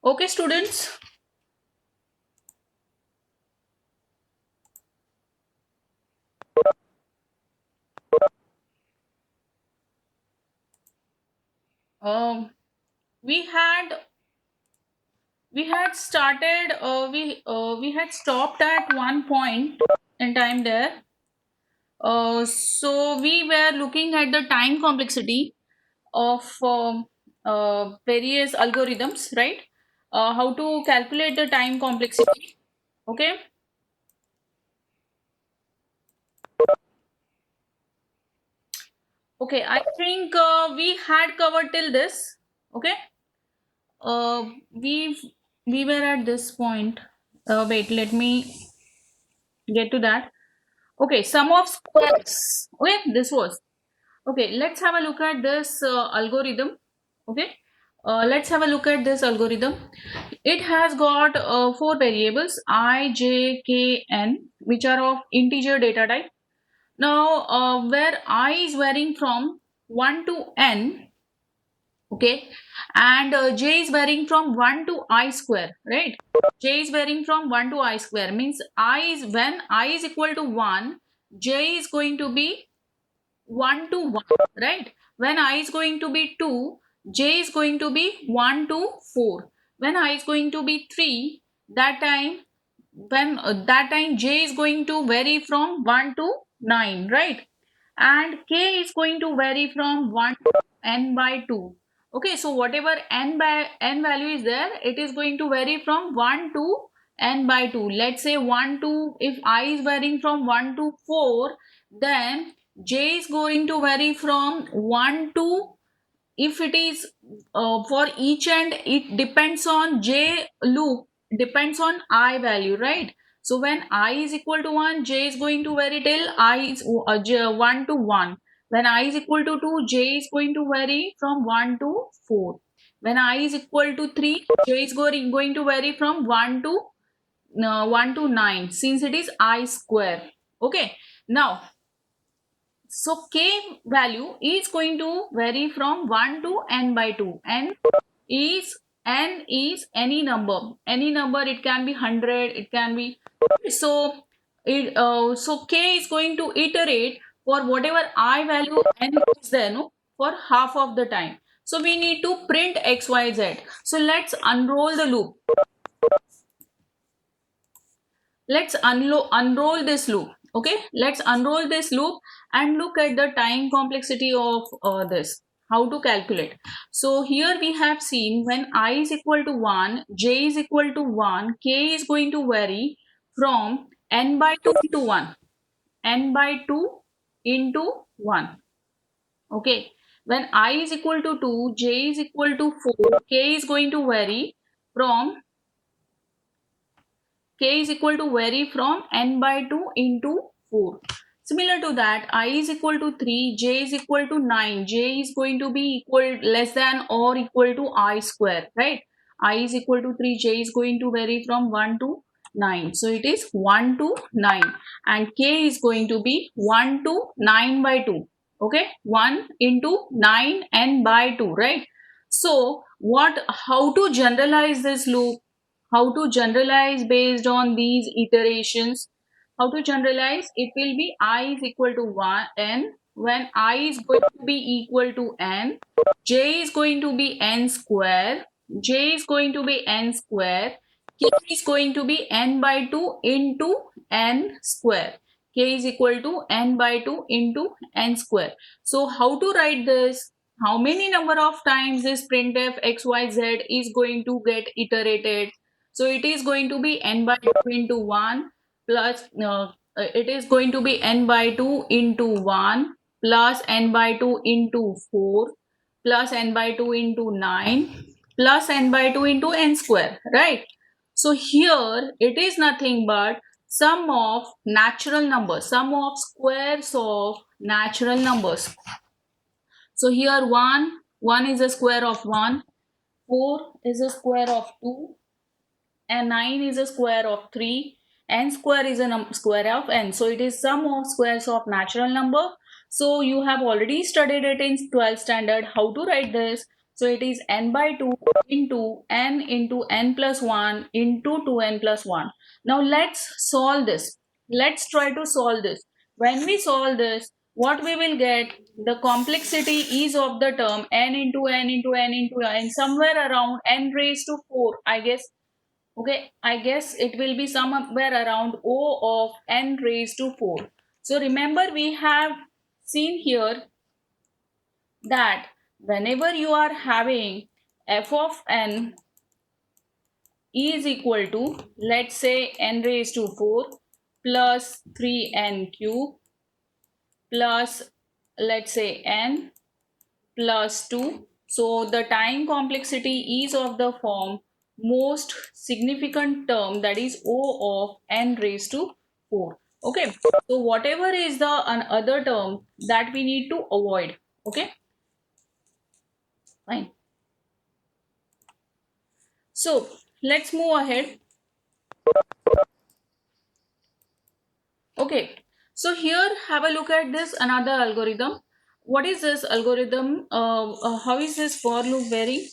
Okay, students. Um, we had we had started. We had stopped at one point in time there. So we were looking at the time complexity of various algorithms, right? How to calculate the time complexity. Okay. Okay. I think we had covered till this. Okay. Uh, we we were at this point. Wait. Let me get to that. Okay, sum of squares. Okay, this was. Okay, let's have a look at this algorithm. Okay, let's have a look at this algorithm. It has got four variables I, J, K, N, which are of integer data type. Now, where I is varying from 1 to N, okay, and J is varying from 1 to I square, right? J is varying from 1 to I square means I is when I is equal to 1, J is going to be 1 to 1, right? When I is going to be 2, J is going to be 1 to 4. When I is going to be 3, that time that time J is going to vary from 1 to 9, right? And K is going to vary from 1 to N by 2. Okay, so whatever N by N value is there, it is going to vary from 1 to N by 2. Let's say 1 to, if I is varying from 1 to 4, then J is going to vary from 1 to, if it is for each and it depends on J loop, depends on I value, right? So when I is equal to 1, J is going to vary till I is 1 to 1. When I is equal to 2, J is going to vary from 1 to 4. When I is equal to 3, J is going to vary from 1 to 1 to 9, since it is I square. Okay, now so k value is going to vary from 1 to n by 2. N is any number. Any number, it can be 100, it can be, so so k is going to iterate for whatever I value n is there, no, for half of the time. So we need to print xyz. So let's unroll the loop. Let's unroll this loop. Okay, let's unroll this loop and look at the time complexity of this, how to calculate. So here we have seen when I is equal to 1, J is equal to 1, K is going to vary from n by 2 into 1, n by 2 into 1. Okay, when I is equal to 2, J is equal to 4, K is going to vary from k is equal to vary from n by 2 into 4. Similar to that, I is equal to 3, j is equal to 9. J is going to be equal less than or equal to I square, right? I is equal to 3, j is going to vary from 1 to 9. So it is 1 to 9 and k is going to be 1 to 9 by 2. Okay, 1 into 9 n by 2, right? So how to generalize this loop? How to generalize based on these iterations? How to generalize? It will be I is equal to 1 n. When I is going to be equal to n, j is going to be n square, j is going to be n square, k is going to be n by 2 into n square. K is equal to n by 2 into n square. So how to write this? How many number of times this printf xyz is going to get iterated? So it is going to be n by 2 into 1 plus it is going to be n by 2 into 1 plus n by 2 into 4 plus n by 2 into 9 plus n by 2 into n square, right? So here it is nothing but sum of natural numbers, sum of squares of natural numbers. So here 1 is a square of 1, 4 is a square of 2, and 9 is a square of 3, n square is a square of n. So it is sum of squares of natural number. So you have already studied it in 12th standard how to write this. So it is n by 2 into n plus 1 into 2n plus 1. Now let's solve this. Let's try to solve this. When we solve this, what we will get, the complexity is of the term n into n into n into n, somewhere around n raised to 4, I guess. Okay, I guess it will be somewhere around O of n raised to 4. So remember, we have seen here that whenever you are having f of n is equal to, let's say, n raised to 4 plus 3n cube plus, let's say, n plus 2. So the time complexity is of the form most significant term, that is O of n raised to 4. Okay, so whatever is the other term that we need to avoid. Okay, fine. So let's move ahead. Okay, so here have a look at this another algorithm. What is this algorithm? How is this for loop varying?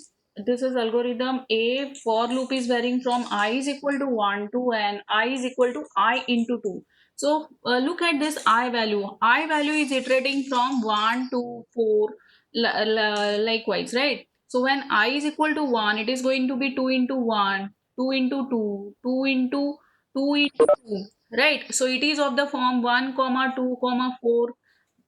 This is algorithm A. For loop is varying from I is equal to 1 to n, I is equal to I into 2. So look at this I value. I value is iterating from 1 to 4, likewise, right? So when I is equal to 1, it is going to be 2 into 1, 2 into 2, 2 into 2 into 2, right? So it is of the form 1 comma 2 comma 4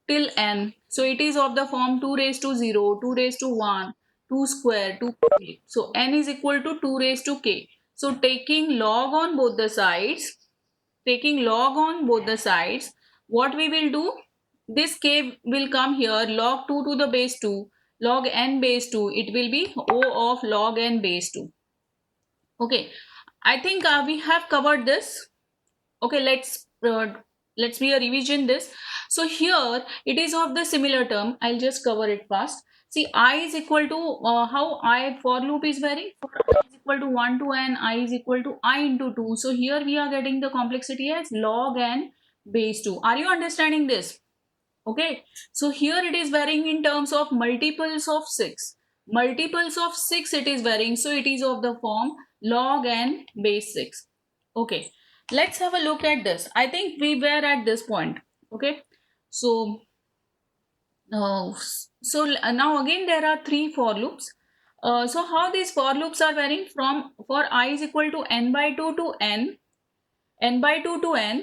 till n. So it is of the form 2 raised to 0, 2 raised to 1, 2 square, 2k. So n is equal to 2 raised to k. So taking log on both the sides, what we will do, this k will come here, log 2 to the base 2, log n base 2, it will be O of log n base 2. Okay, I think we have covered this. Okay, let's be a revision this. So here it is of the similar term, I'll just cover it fast. See, I is equal to, how I for loop is varying, for I is equal to 1 to n, I is equal to I into 2. So here we are getting the complexity as log n base 2. Are you understanding this? Okay, so here it is varying in terms of multiples of 6. Multiples of 6 it is varying, so it is of the form log n base 6. Okay, let's have a look at this. I think we were at this point. Okay, so now again there are three for loops. So how these for loops are varying from, for I is equal to n by 2 to n by 2 to n,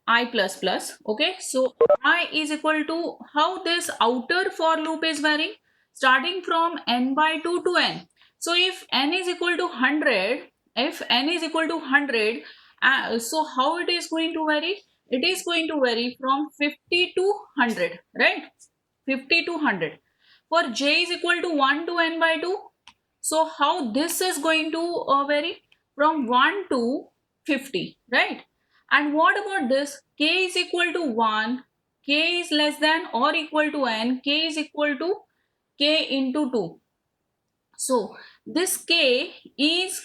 I plus plus. Okay, so I is equal to, how this outer for loop is varying, starting from n by 2 to n. So if n is equal to 100, if n is equal to 100, so how it is going to vary? It is going to vary from 50 to 100, right? 50 to 100. For j is equal to 1 to n by 2, so how this is going to vary? From 1 to 50, right? And what about this? K is equal to 1, k is less than or equal to n, k is equal to k into 2. So this k is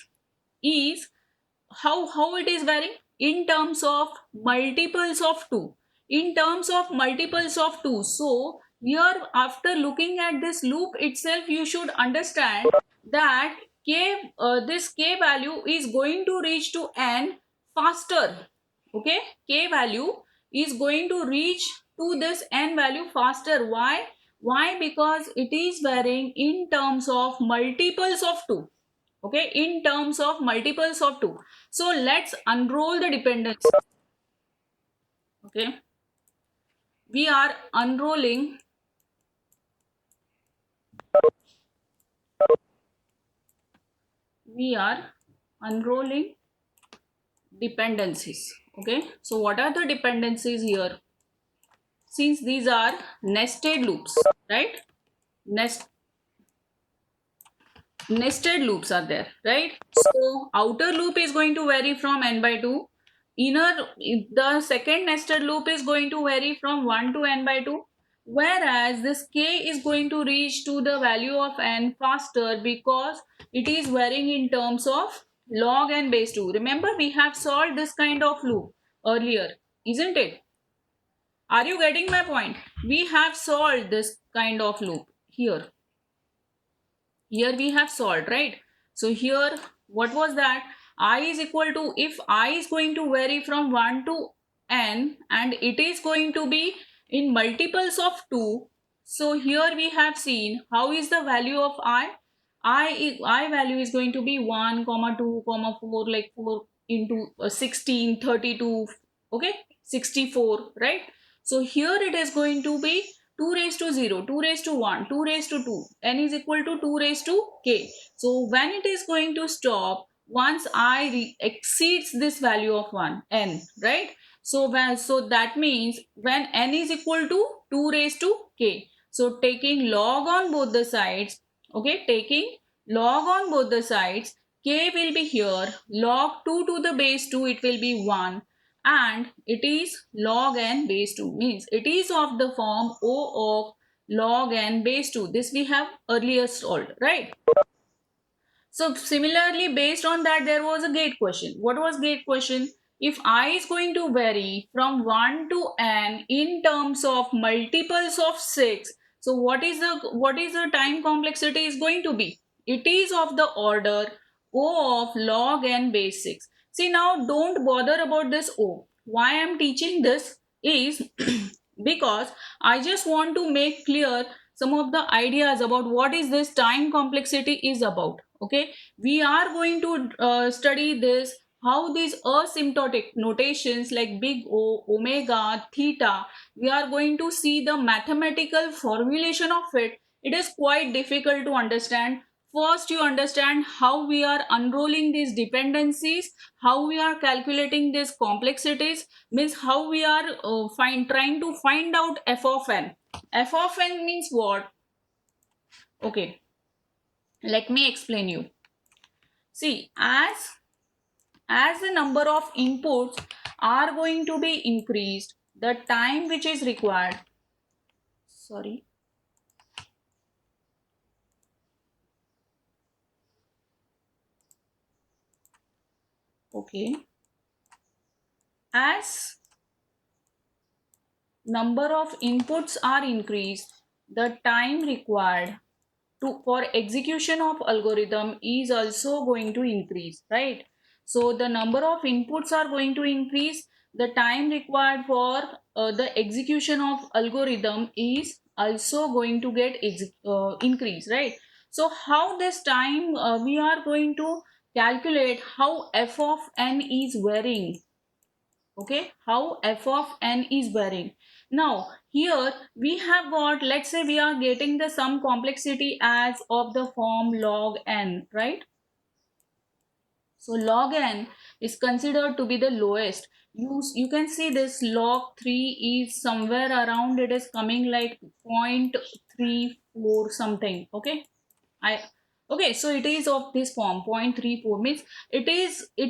how it is varying? In terms of multiples of 2. In terms of multiples of 2. So here, after looking at this loop itself, you should understand that this k value is going to reach to n faster. Okay, k value is going to reach to this n value faster. Why? Because it is varying in terms of multiples of 2. Okay, in terms of multiples of 2. So let's unroll the dependence. Okay, we are unrolling dependencies. Okay, so what are the dependencies here? Since these are nested loops, right? Nested loops are there, right? So outer loop is going to vary from n by 2. The second nested loop is going to vary from 1 to n by 2. Whereas this k is going to reach to the value of n faster because it is varying in terms of log n base 2. Remember, we have solved this kind of loop earlier, isn't it? Are you getting my point? We have solved this kind of loop here. here we have solved, right? So here what was that? I is equal to, if I is going to vary from 1 to n and it is going to be in multiples of 2, so here we have seen how is the value of I value is going to be 1 comma 2 comma 4, like 4 into 16 32, okay, 64, right? So here it is going to be 2 raised to 0, 2 raised to 1, 2 raised to 2, n is equal to 2 raised to k. So when it is going to stop once exceeds this value of 1 n, right? So that means when n is equal to 2 raised to k, so taking log on both the sides, okay, taking log on both the sides, k will be here, log 2 to the base 2, it will be 1, and it is log n base 2, means it is of the form O of log n base 2. This we have earlier solved, right? So similarly, based on that, there was a gate question. What was gate question? If I is going to vary from 1 to n in terms of multiples of 6, so what is the time complexity is going to be? It is of the order O of log n base 6. See, now don't bother about this O. Why I am teaching this is because I just want to make clear some of the ideas about what is this time complexity is about. Okay, we are going to study this, how these asymptotic notations like big O, omega, theta, we are going to see the mathematical formulation of it. It is quite difficult to understand. First you understand how we are unrolling these dependencies, how we are calculating these complexities, means how we are trying to find out f of n. F of n means what? Okay, let me explain you. See, as the number of inputs are going to be increased, the time which is required, sorry, okay, as number of inputs are increased, the time required for execution of algorithm is also going to increase, right? So the number of inputs are going to increase, the time required for the execution of algorithm is also going to get increased, right? So how this time we are going to calculate how f of n is varying, okay, how f of n is varying. Now here we have got, let's say we are getting the sum complexity as of the form log n, right? So log n is considered to be the lowest. You can see this log 3 is somewhere around, it is coming like 0.34 something, okay? I okay, so it is of this form 0.34, means it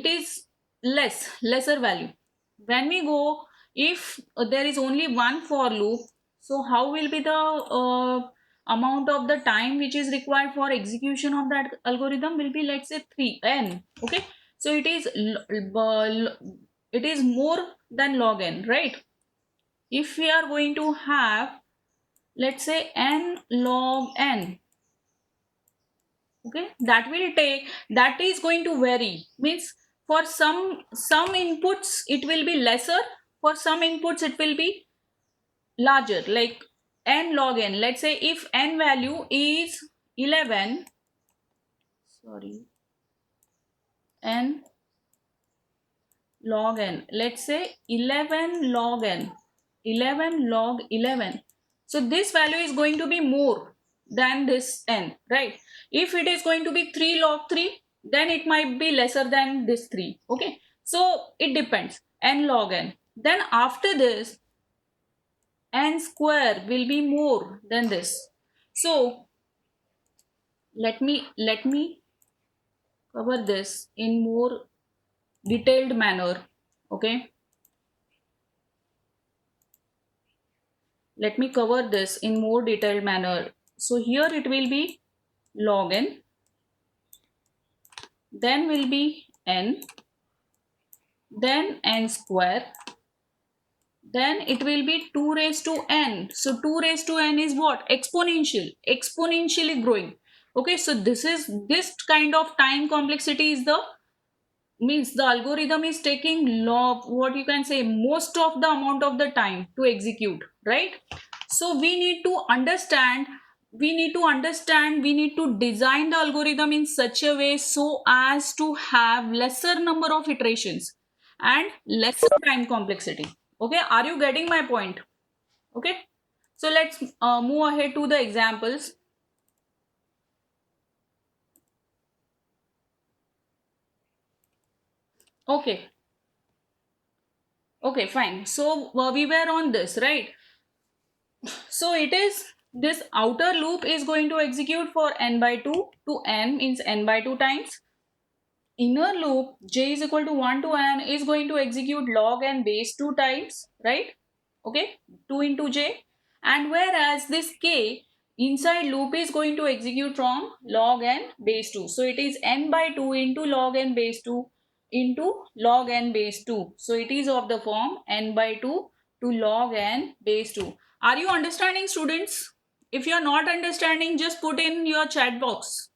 is lesser value. When we go, if there is only one for loop, so how will be the amount of the time which is required for execution of that algorithm will be, let's say 3n, okay? So it is more than log n, right? If we are going to have, let's say n log n, okay, that will take, that is going to vary, means for some inputs it will be lesser, for some inputs it will be larger, like n log n. Let's say if n value is 11, sorry, n log n, let's say 11 log n, 11 log 11, so this value is going to be more than this n, right? If it is going to be 3 log 3, then it might be lesser than this 3, okay? So it depends, n log n. Then after this, n square will be more than this. So let me cover this in more detailed manner, okay? Let me cover this in more detailed manner. So here it will be log n, then will be n, then n square, then it will be 2 raised to n. So 2 raised to n is what? Exponential, exponentially growing. Okay, so this kind of time complexity is the means the algorithm is taking what you can say most of the amount of the time to execute, right? So we need to design the algorithm in such a way so as to have lesser number of iterations and lesser time complexity. Okay, are you getting my point? Okay, so let's move ahead to the examples. Okay, okay, fine. So we were on this, right? So it is this outer loop is going to execute for n by 2 to n means n by 2 times. Inner loop j is equal to 1 to n is going to execute log n base 2 times, right? Okay, 2 into j. And whereas this k inside loop is going to execute from log n base 2. So it is n by 2 into log n base 2 into log n base 2. So it is of the form n by 2 to log n base 2. Are you understanding, students? If you are not understanding, just put in your chat box.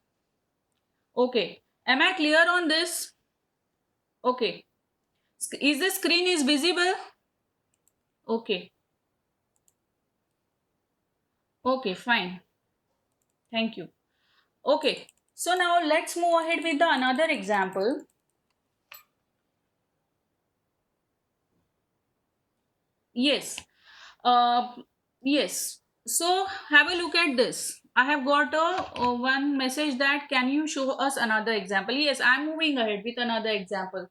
Okay, am I clear on this? Okay, is the screen is visible? Okay, okay, fine, thank you. Okay, so now let's move ahead with the another example. Yes, uh, yes. So have a look at this. I have got one message that can you show us another example? Yes, I'm moving ahead with another example.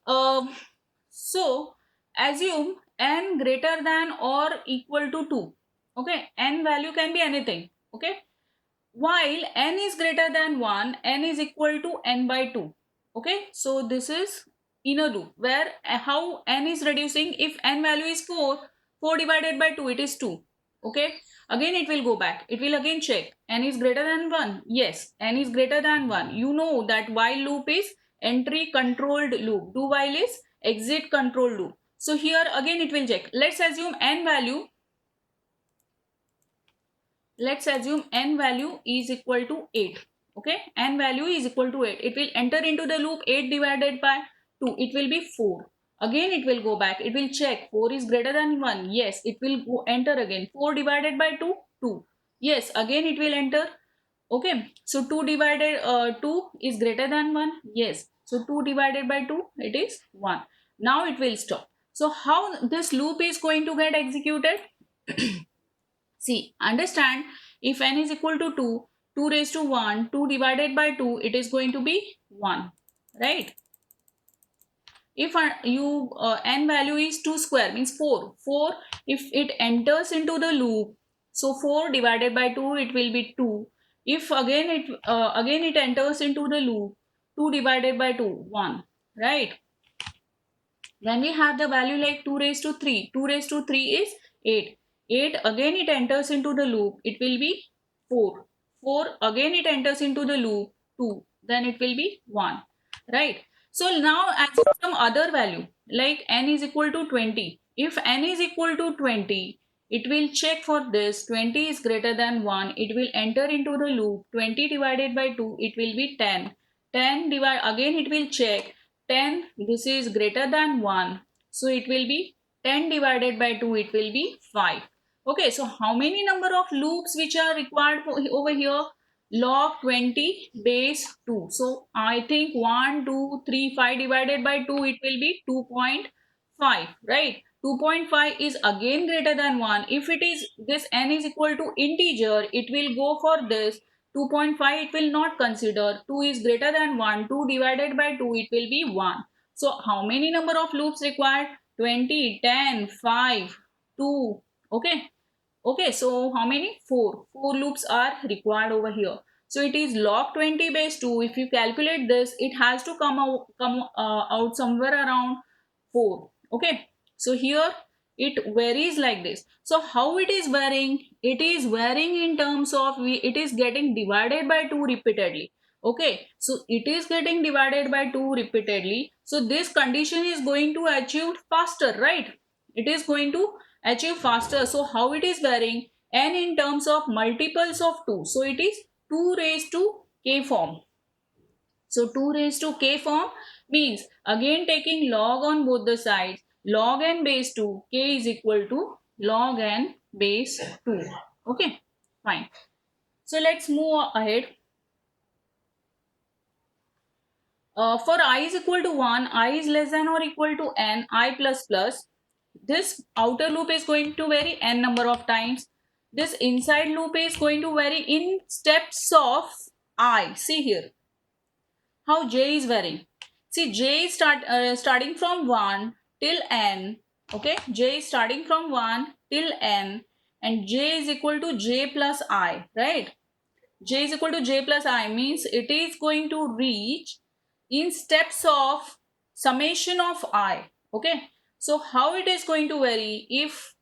Um, so assume n greater than or equal to 2. Okay, n value can be anything. Okay, while n is greater than 1, n is equal to n by 2. Okay, so this is inner loop where how n is reducing. If n value is 4, 4 divided by 2, it is 2. Okay, again it will go back. It will again check. N is greater than 1. Yes, n is greater than 1. You know that while loop is entry controlled loop. Do while is exit controlled loop. So here again it will check. Let's assume n value is equal to 8. Okay, n value is equal to 8. It will enter into the loop. 8 divided by 2, it will be 4. Again it will go back. It will check 4 is greater than 1. Yes, it will go enter again. 4 divided by 2, 2. Yes, again it will enter. Okay, so 2 divided 2 is greater than 1. Yes, so 2 divided by 2, it is 1. Now it will stop. So how this loop is going to get executed? See, understand, if n is equal to 2, 2 raised to 1, 2 divided by 2, it is going to be 1, right? If n value is 2 square means 4, 4 if it enters into the loop, so 4 divided by 2 it will be 2. If again it enters into the loop, 2 divided by 2, 1, right? When we have the value like 2 raised to 3, 2 raised to 3 is 8. 8 again it enters into the loop, it will be 4. 4 again it enters into the loop, 2. Then it will be 1. Right? So now as some other value like n is equal to 20. If n is equal to 20, it will check for this 20 is greater than 1. It will enter into the loop 20 divided by 2. It will be 10. 10 divide again it will check 10 this is greater than 1, so it will be 10 divided by 2, it will be 5. Okay, so how many number of loops which are required for over here? Log 20 base 2. So I think 1 2 3 5 divided by 2, it will be 2.5, right? 2.5 is again greater than 1. If it is this n is equal to integer, it will go for this 2.5, it will not consider. 2 is greater than 1. 2 divided by 2, it will be 1. So how many number of loops required? 20, 10, 5, 2. Okay. Okay, so how many? 4. 4 loops are required over here. So it is log 20 base 2. If you calculate this, it has to come out somewhere around 4. Okay, so here it varies like this. So how it is varying? It is varying in terms of it is getting divided by 2 repeatedly. Okay, so it is getting divided by 2 repeatedly. So this condition is going to achieve faster, right? It is going to achieve faster. So how it is varying? N in terms of multiples of 2. So it is 2 raised to k form. So 2 raised to k form means again taking log on both the sides, log n base 2, k is equal to log n base 2. Okay, fine. So let's move ahead. For I is equal to 1, I is less than or equal to n, I plus plus. This outer loop is going to vary n number of times. This inside loop is going to vary in steps of I. See here how j is varying. See, j is starting from 1 till n. Okay, j is starting from 1 till n, and j is equal to j plus I, right? J is equal to j plus I means it is going to reach in steps of summation of I. Okay, so how it is going to vary? If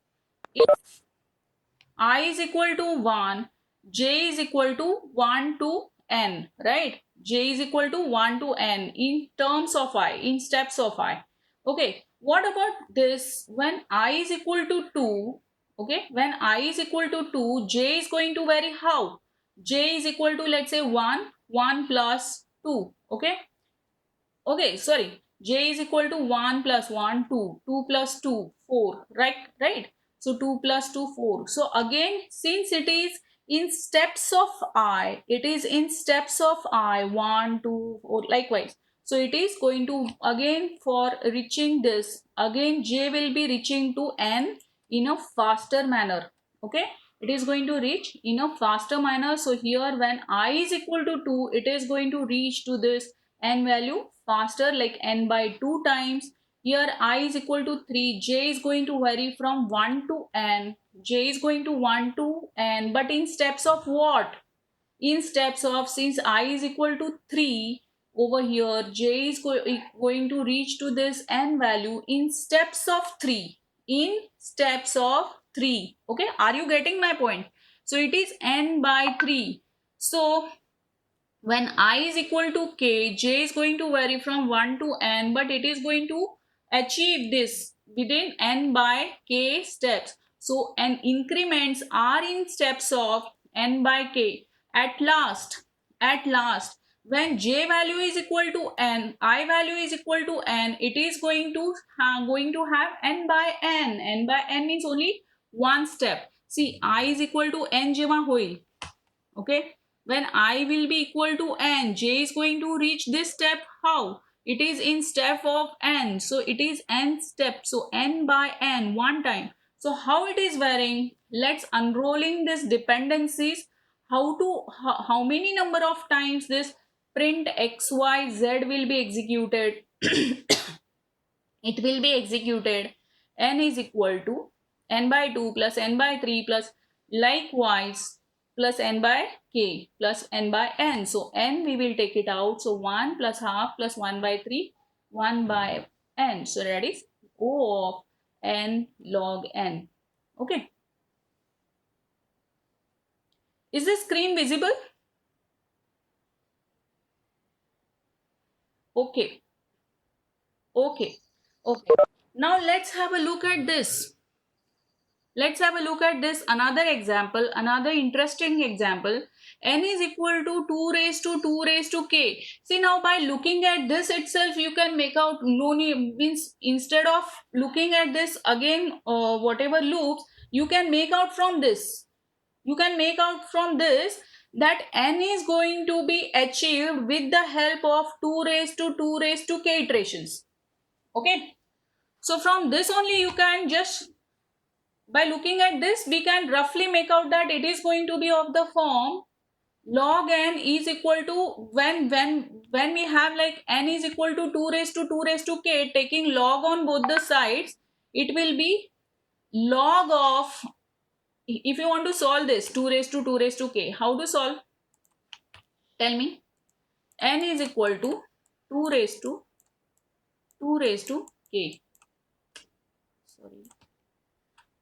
I is equal to 1, j is equal to 1 to n, right? J is equal to 1 to n in terms of I, in steps of I. Okay, what about this? When I is equal to 2, okay, when I is equal to 2, j is going to vary how? J is equal to, let's say, 1, 1 plus 2, okay? Okay, sorry. J is equal to 1 plus 1, 2. 2 plus 2, 4. Right? So 2 plus 2, 4. So again, since it is in steps of I, it is in steps of I, 1, 2, 4, likewise. So it is going to, again, for reaching this, again J will be reaching to N in a faster manner. Okay? It is going to reach in a faster manner. So here when I is equal to 2, it is going to reach to this n value faster, like n by 2 times. Here I is equal to 3, j is going to vary from 1 to n, j is going to 1 to n, but in steps of what? In steps of, since I is equal to 3, over here j is going to reach to this n value in steps of 3, in steps of 3. Okay, are you getting my point? So it is n by 3. So when I is equal to k, j is going to vary from 1 to n, but it is going to achieve this within n by k steps. So n increments are in steps of n by k. At last, when j value is equal to n, I value is equal to n, it is going to have n by n. N by n means only one step. See, I is equal to n जेव्हा होईल, okay, when I will be equal to n, j is going to reach this step how? It is in step of n, so it is n step, so n by n one time. So how it is varying? Let's unrolling this dependencies. How many number of times this print xyz will be executed? It will be executed n is equal to n by 2 plus n by 3 plus likewise plus n by k plus n by n. So n we will take it out. So 1 plus half plus 1 by 3, 1 by n. So that is O of n log n. Okay. Is the screen visible? Okay. Okay. Okay. Now let's have a look at this. Let's have a look at this another example, another interesting example. N is equal to 2 raised to 2 raised to k. See, now by looking at this itself, you can make out, no need, means instead of looking at this again, whatever loops, you can make out from this. You can make out from this that n is going to be achieved with the help of 2 raised to 2 raised to k iterations. Okay. So from this only you can just, by looking at this, we can roughly make out that it is going to be of the form log n is equal to, when we have like n is equal to 2 raised to 2 raised to k, taking log on both the sides, it will be log of, if you want to solve this 2 raised to 2 raised to k, how to solve? Tell me. N is equal to 2 raised to 2 raised to k. Sorry.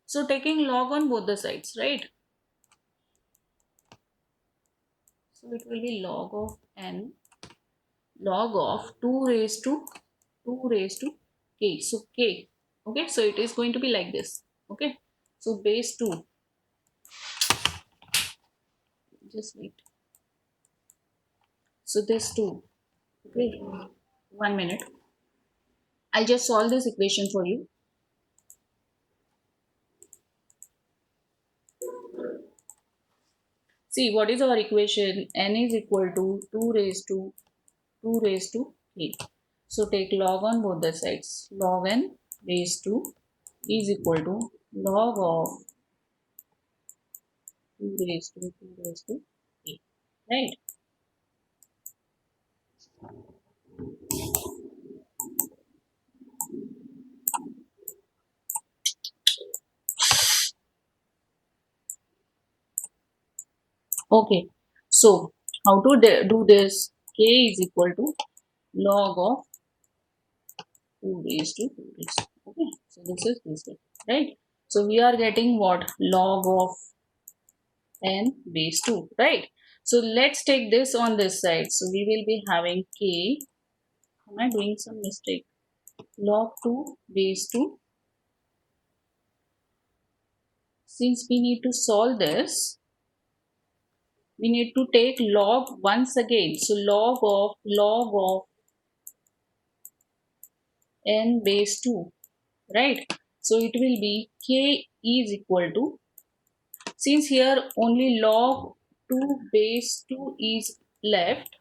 So taking log on both the sides, right? So it will be log of n, log of 2 raised to 2 raised to k. So k. Okay, so it is going to be like this. Okay, so base 2. Just wait. So this 2. Okay, 1 minute. I'll just solve this equation for you. See, what is our equation? N is equal to 2 raised to 2 raised to 8. So take log on both the sides. Log n raised to is equal to log of 2 raised to 2 raised to 8. Right? Okay. So how to do this? K is equal to log of 2 raised to 2 raised to. Okay. So this is this way. Right? So we are getting what? Log of n base 2. Right? So let's take this on this side. So we will be having K. Am I doing some mistake? Log 2 base 2. Since we need to solve this, we need to take log once again. So log of n base 2, right? So it will be K is equal to, since here only log 2 base 2 is left,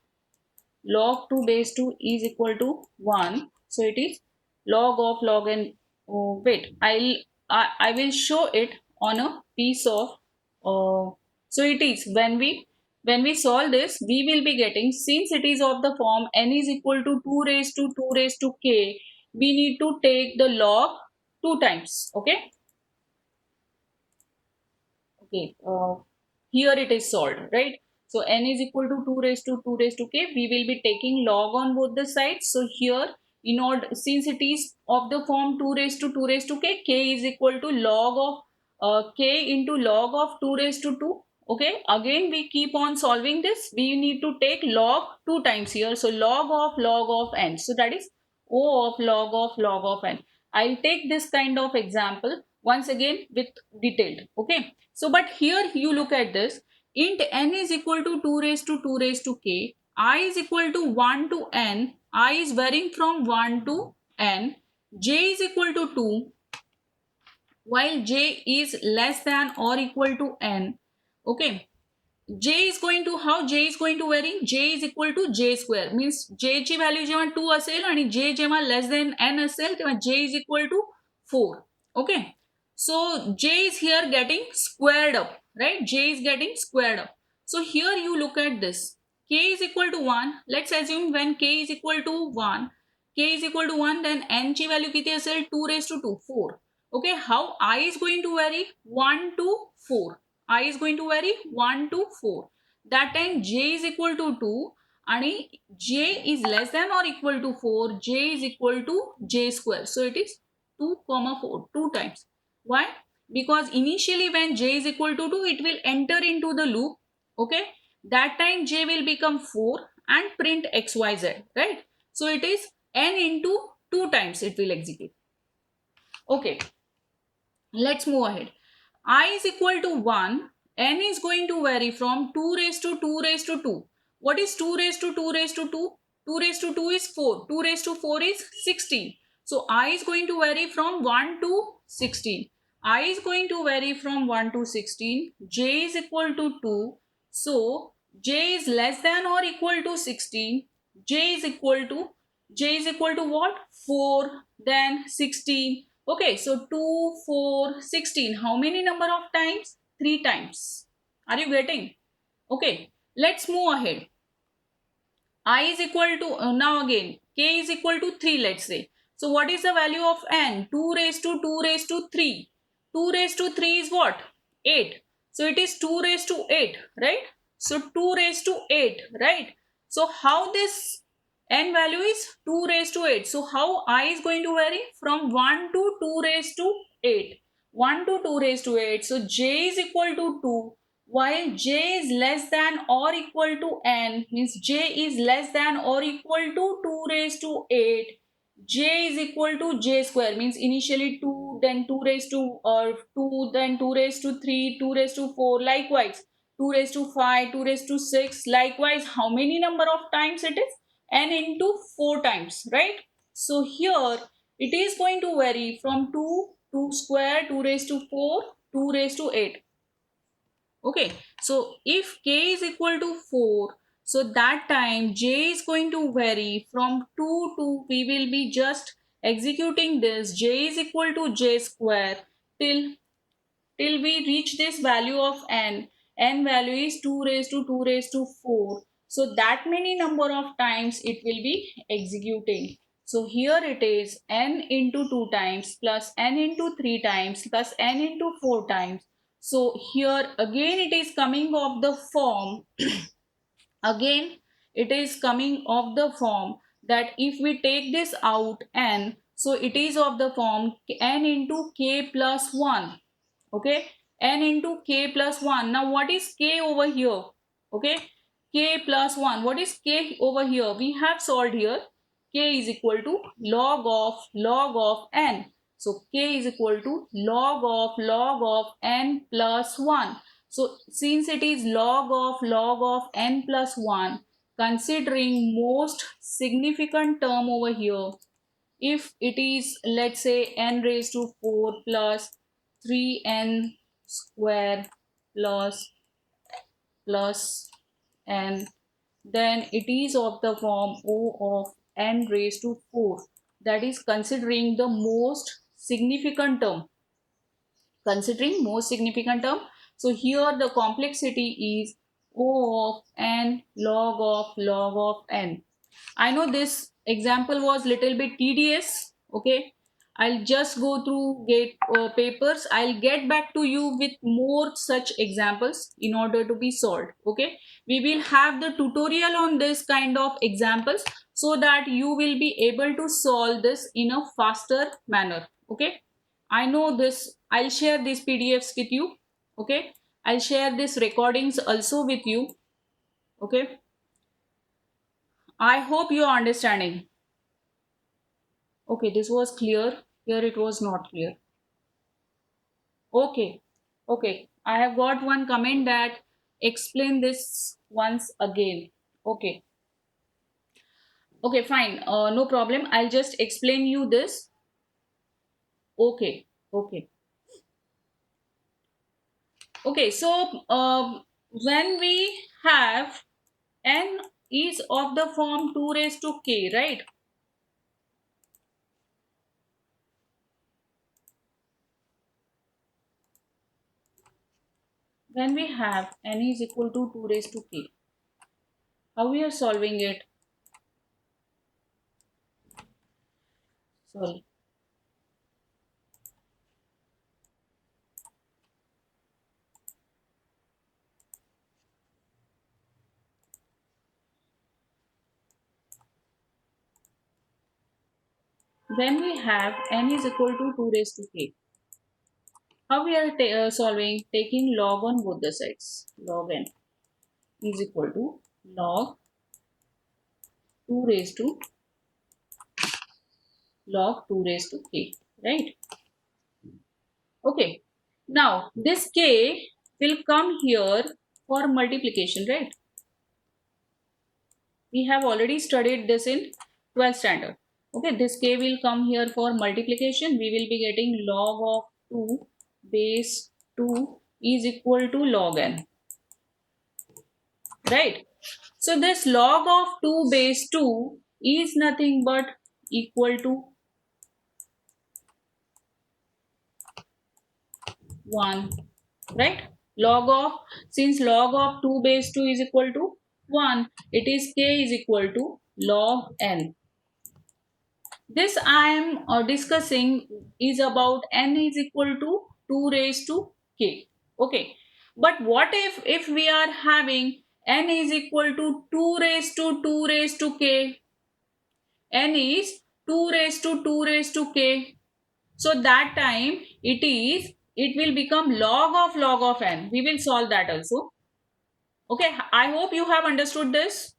log 2 base 2 is equal to 1. So it is log of log n. Oh, wait, I will show it on a piece of. So it is when we solve this, we will be getting, since it is of the form n is equal to 2 raised to 2 raised to k, we need to take the log 2 times. Okay. Okay, here it is solved, right? So n is equal to 2 raised to 2 raised to k. We will be taking log on both the sides. So here, in order, since it is of the form 2 raised to 2 raised to k is equal to log of k into log of 2 raised to 2. Okay, again we keep on solving this. We need to take log 2 times here. So log of n. So that is O of log of n. I'll take this kind of example once again with detailed. Okay. So, but here you look at this, int n is equal to 2 raised to 2 raised to k, I is equal to 1 to n, I is varying from 1 to n, j is equal to 2, while j is less than or equal to n. Okay. J is going to, how J is going to vary? J is equal to J square, means J ची value जेव्हा 2 असेल आणि J जेव्हा less than n असेल तेव्हा J is equal to 4. Okay. So J is here getting squared up, right? J is getting squared up. So here you look at this. K is equal to 1. Let's assume when K is equal to 1, K is equal to 1, then n ची value किती असेल? 2 raised to 2, 4. Okay, how I is going to vary? 1 to 4. I is going to vary 1 to 4. That time j is equal to 2 and j is less than or equal to 4. J is equal to j square. So it is 2 comma 4, 2 times. Why? Because initially when j is equal to 2, it will enter into the loop. Okay. That time j will become 4 and print xyz, right? So it is n into 2 times it will execute. Okay. Let's move ahead. I is equal to 1. N is going to vary from 2 raised to 2 raised to 2. What is 2 raised to 2 raised to 2? 2 raised to 2 is 4. 2 raised to 4 is 16. So I is going to vary from 1 to 16. I is going to vary from 1 to 16. J is equal to 2. So J is less than or equal to 16. J is equal to what? 4, then 16. Okay, so 2, 4, 16. How many number of times? 3 times. Are you getting? Okay, let's move ahead. I is equal to, now again, K is equal to 3, let's say. So what is the value of N? 2 raised to 2 raised to 3. 2 raised to 3 is what? 8. So it is 2 raised to 8, right? So 2 raised to 8, right? So how this n value is 2 raised to 8. So how I is going to vary? From 1 to 2 raised to 8. 1 to 2 raised to 8. So j is equal to 2, while j is less than or equal to n, means j is less than or equal to 2 raised to 8. J is equal to j square, means initially 2, then 2 raised to 2, then 2 raised to 3, 2 raised to 4, likewise 2 raised to 5, 2 raised to 6. Likewise, how many number of times it is? N into 4 times, right? So here it is going to vary from 2 square, 2 raised to 4, 2 raised to 8. Okay, so if k is equal to 4, so that time j is going to vary from 2 to, we will be just executing this, j is equal to j square till we reach this value of n value is 2 raised to 2 raised to 4. So that many number of times it will be executing. So here it is n into 2 times plus n into 3 times plus n into 4 times. So here again it is coming of the form, again it is coming of the form that if we take this out n, so it is of the form n into k plus 1. Okay, n into k plus 1. Now what is k over here? Okay, k plus 1. What is k over here? We have solved here. K is equal to log of n. So k is equal to log of n plus 1. So since it is log of n plus 1, considering most significant term over here, if it is, let's say, n raised to 4 plus 3n square plus n, then it is of the form O of n raised to 4. That is considering the most significant term. Considering most significant term. So here the complexity is O of n log of n. I know this example was little bit tedious. Okay, I'll just go through get papers. I'll get back to you with more such examples in order to be solved. Okay, we will have the tutorial on this kind of examples so that you will be able to solve this in a faster manner. Okay, I know this. I'll share these PDFs with you. Okay, I'll share these recordings also with you. Okay, I hope you are understanding. Okay, this was clear. Here it was not clear. Okay, okay. I have got one comment that explain this once again. Okay, okay, fine. No problem. I'll just explain you this. Okay, okay, okay. So, when we have n is of the form 2 raised to k, right? When we have n is equal to 2 raised to k, how we are solving it? Sorry. When we have n is equal to 2 raised to k, how we are solving? Taking log on both the sides. Log n is equal to log 2 raised to log 2 raised to k, right? Okay. Now this k will come here for multiplication, right? We have already studied this in 12th standard. Okay, this k will come here for multiplication. We will be getting log of 2 base 2 is equal to log n, right? So this log of 2 base 2 is nothing but equal to 1, right? Log of, since log of 2 base 2 is equal to 1, it is k is equal to log n. This I am discussing is about n is equal to 2 raised to k. Okay. But what if we are having n is equal to 2 raised to 2 raised to k? N is 2 raised to 2 raised to k. So that time it will become log of n. We will solve that also. Okay, I hope you have understood this.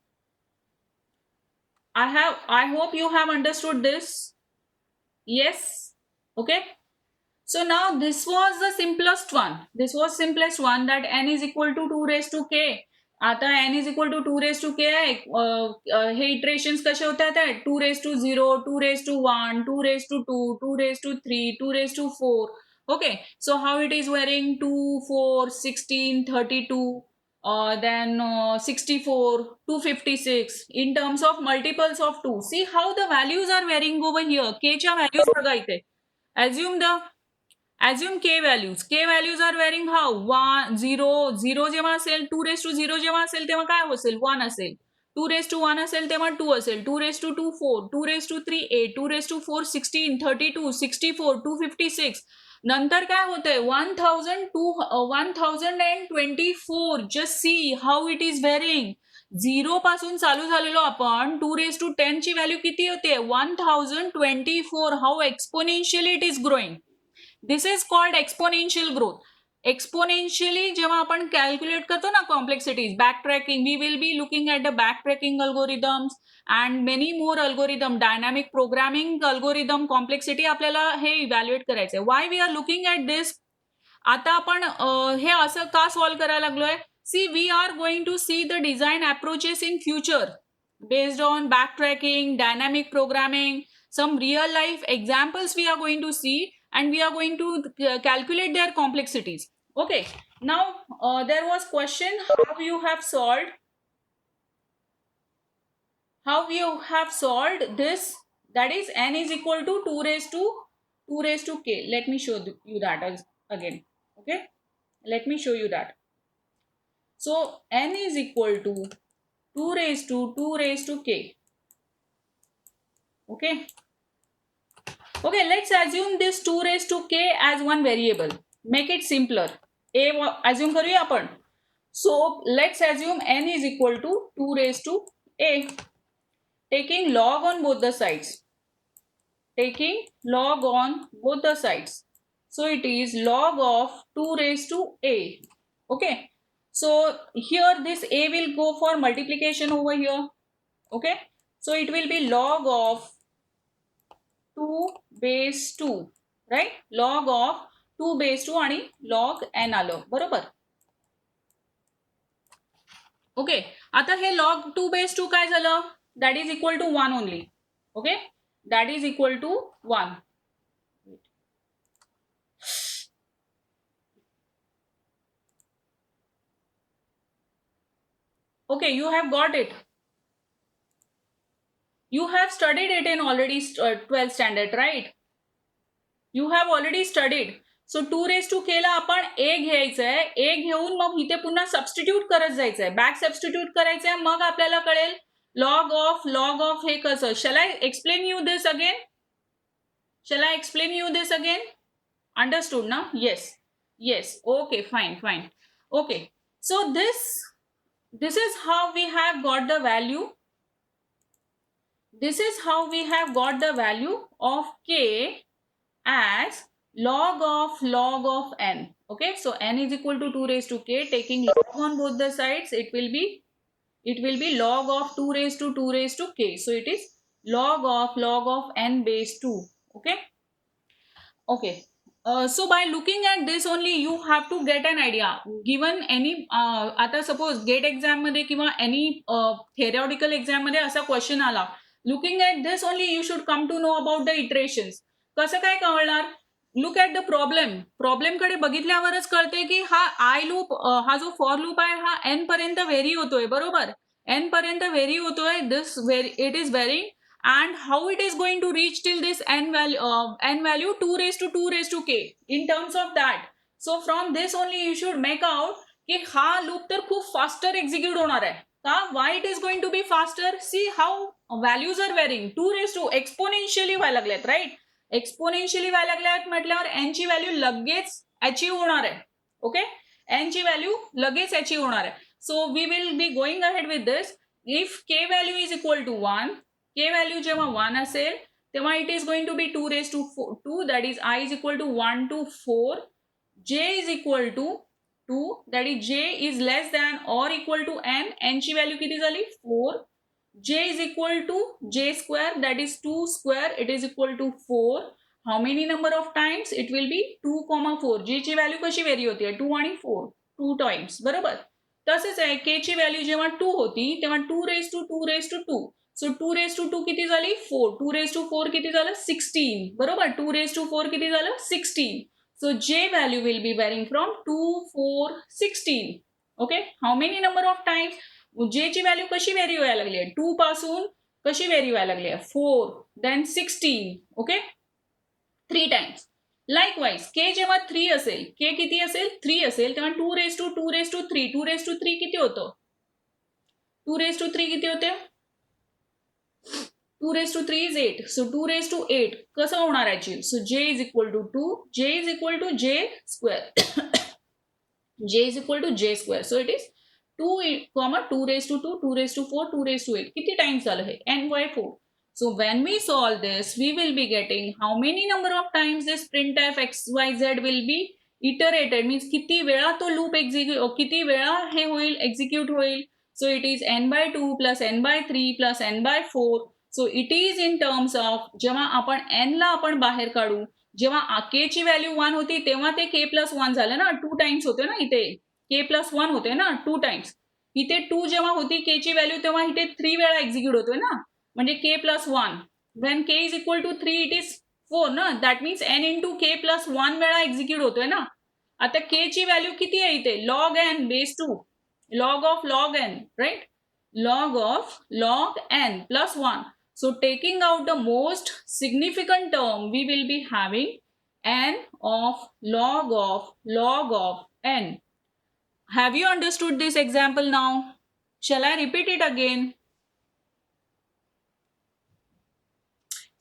I hope you have understood this. Yes. Okay. So now this was the simplest one. This was simplest one, that n is equal to 2 raised to k. आता n is equal to 2 raised to k आहे. हे iterations कसे होतात आहे? 2 raised to 0, 2 raised to 1, 2 raised to 2, 2 raised to 3, 2 raised to 4. Okay, so how it is varying? 2, 4, 16, 32, then 64, 256 in terms of multiples of 2. See how the values are varying over here. K च्या values बघा इथे. Assume k values. K values are varying how? 1, 0, 0 जेव्हा असेल, 2 raised to 0 जेव्हा असेल तेव्हा काय असेल? 1 असेल. 2 raised to 1 असेल तेव्हा 2 असेल. 2 raised to 2 4, 2 raised to 3 8, 2 raised to 4 16, 32, 64, 256. नंतर काय होतंय? 1024. Just see how it is varying. 0 पासून चालू झालेलो आपण, 2 raised to 10 ची व्हॅल्यू किती होते? 1024. How exponentially it is growing. This is called exponential growth. Exponentially जेव्हा आपण कॅल्क्युलेट करतो ना complexities, backtracking, we will be looking at the backtracking algorithms and many more algorithm, dynamic programming algorithm, complexity आपल्याला हे evaluate करायचं आहे. Why we are looking at this? आता आपण हे असं का सॉल्व्ह करायला लागलोय? See, we are going to see the design approaches in future based on backtracking, dynamic programming, some real life examples we are going to see, and we are going to calculate their complexities. Okay, now there was question how you have solved this, that is n is equal to 2 raised to k. Let me show you that again. Okay, let me show you that. So n is equal to 2 raised to k. Okay, let's assume this 2 raised to k as one variable. Make it simpler. A assume करूया आपण. So let's assume n is equal to 2 raised to a, taking log on both the sides. So it is log of 2 raised to a. Okay, so here this a will go for multiplication over here. Okay, so it will be log of 2 base 2, right? Log of 2 base 2 आणि log n आलं, बरोबर. Okay, आता हे log 2 base 2 काय झालं? That is equal to 1 only. Okay, that is equal to 1. Okay, you have got it. You have studied it in already 12th standard, right? You have already studied. So 2 raised to k ला आपण a घ्यायचं आहे. a घेऊन मग इथे पुन्हा substitute करत जायचं आहे. Back substitute करायचं आहे, मग आपल्याला कळेल log of हे कसं. Shall I explain you this again? Understood ना? Yes. Okay, fine. Okay, so this is how we have got the value. This is how we have got the value of k as log of n. Okay, so n is equal to 2 raised to k, taking log on both the sides, it will be log of 2 raised to k. So it is log of n base 2. Okay, so by looking at this only you have to get an idea. Given any आता suppose gate exam मध्ये किंवा any theoretical exam मध्ये असा question आला, looking at this only you should come to know about the iterations. कसं काय कळणार? Look at the problem कडे बघितल्यावरच कळते की हा आय लूप, हा जो फॉर लूप आहे हा एन पर्यंत व्हेरी होतोय, बरोबर. एन पर्यंत व्हेरी होतोय. This it is varying, and how it is going to reach till this n value 2 raised to k in terms of that. So from this only you should make out की हा loop तर खूप faster execute होणार आहे का. why it is going to be faster? See how values are varying. 2 raised to exponentially व्हायला लागल्यात, right. Exponentially व्हायला लागल्यात म्हटल्यावर एन ची व्हॅल्यू लगेच अचीव्ह होणार आहे. ओके, एन ची व्हॅल्यू लगेच अचीव्ह होणार आहे. So we will be going ahead with this. If k value is equal to 1, k value जेव्हा 1 असेल तेव्हा it is going to be 2 raised to 2, that is I is equal to 1 to 4, j is equal to 2, that is j is less than or equal to n. n ची value किती झाली? 4. j is equal to j square, that is 2 square, it is equal to 4. how many number of times? It will be 2,4. J ची value कशी very होती? 2 आणि 4, 2 times, बरोबर. तसंच आहे, k ची व्हॅल्यू जेव्हा 2 होती तेव्हा 2 raise to 2 raise to 2. So 2 raise to 2 किती झाली? 4. 2 रेज टू 4 किती झालं? 16, बरोबर. 2 रेज टू 4 किती झालं? 16. So J value will be varying from 2, 4, 16. Okay. How many number of times? J ची व्हॅल्यू कशी व्हेरी व्हायला लागली आहे? 2 पासून कशी व्हेरी व्हायला लागली आहे? 4, then 16. Okay, 3 times. Likewise k जेव्हा 3 असेल, k किती असेल? 3 असेल, तेव्हा 2 raise to 2 raise to 3. 2 raise to 3 किती होतं? 2 रेज टू 3 किती होते? 2 raised to 3 is 8. So 2 raised to 8 कसं होणार आहे? So j is equal to 2. J is equal to j square. j is equal to j square. So it is 2, 2 raised to 2, 2 raised to 4, 2 raised to 8. किती times झालं हे? n by 4. So when we solve this, we will be getting how many number of times this printf xyz will be iterated. Means किती वेळा तो loop किती वेळा हे होईल, execute होईल. So it is n by 2 plus n by 3 plus n by 4. So it is in terms of जेव्हा आपण n ला आपण बाहेर काढू, जेव्हा k ची व्हॅल्यू 1 होती तेव्हा ते k प्लस 1 झालं ना, 2 टाइम्स होते ना इथे, k प्लस 1 होते ना 2 टाइम्स. इथे 2 जेव्हा होती k ची व्हॅल्यू तेव्हा इथे 3 वेळा एक्झिक्यूट होतोय ना, म्हणजे k plus 1. When k is equal to 3 it is 4 ना, that means n into k plus 1 वेळा एक्झिक्यूट होतोय ना. आता k ची व्हॅल्यू किती आहे इथे? Log n base 2, log of log n, right? Log of log n plus 1. So taking out the most significant term, we will be having n of log of n. Have you understood this example now? Shall I repeat it again?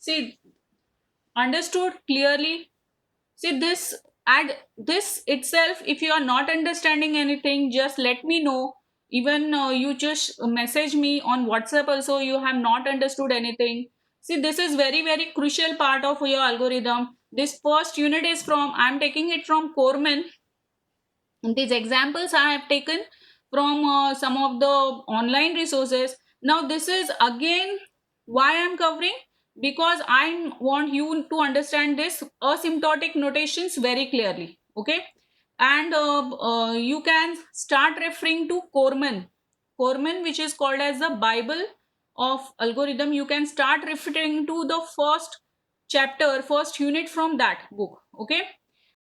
See, understood clearly? See this, add this itself, if you are not understanding anything, just let me know. Even you just message me on WhatsApp also, you have not understood anything. See, this is very, very crucial part of your algorithm. This first unit is from, I am taking it from Coreman. And these examples I have taken from some of the online resources. Now this is again why I am covering, because I want you to understand this asymptotic notations very clearly. Okay. And you can start referring to Coreman, which is called as the Bible of algorithm. You can start referring to the first chapter, first unit from that book. Okay.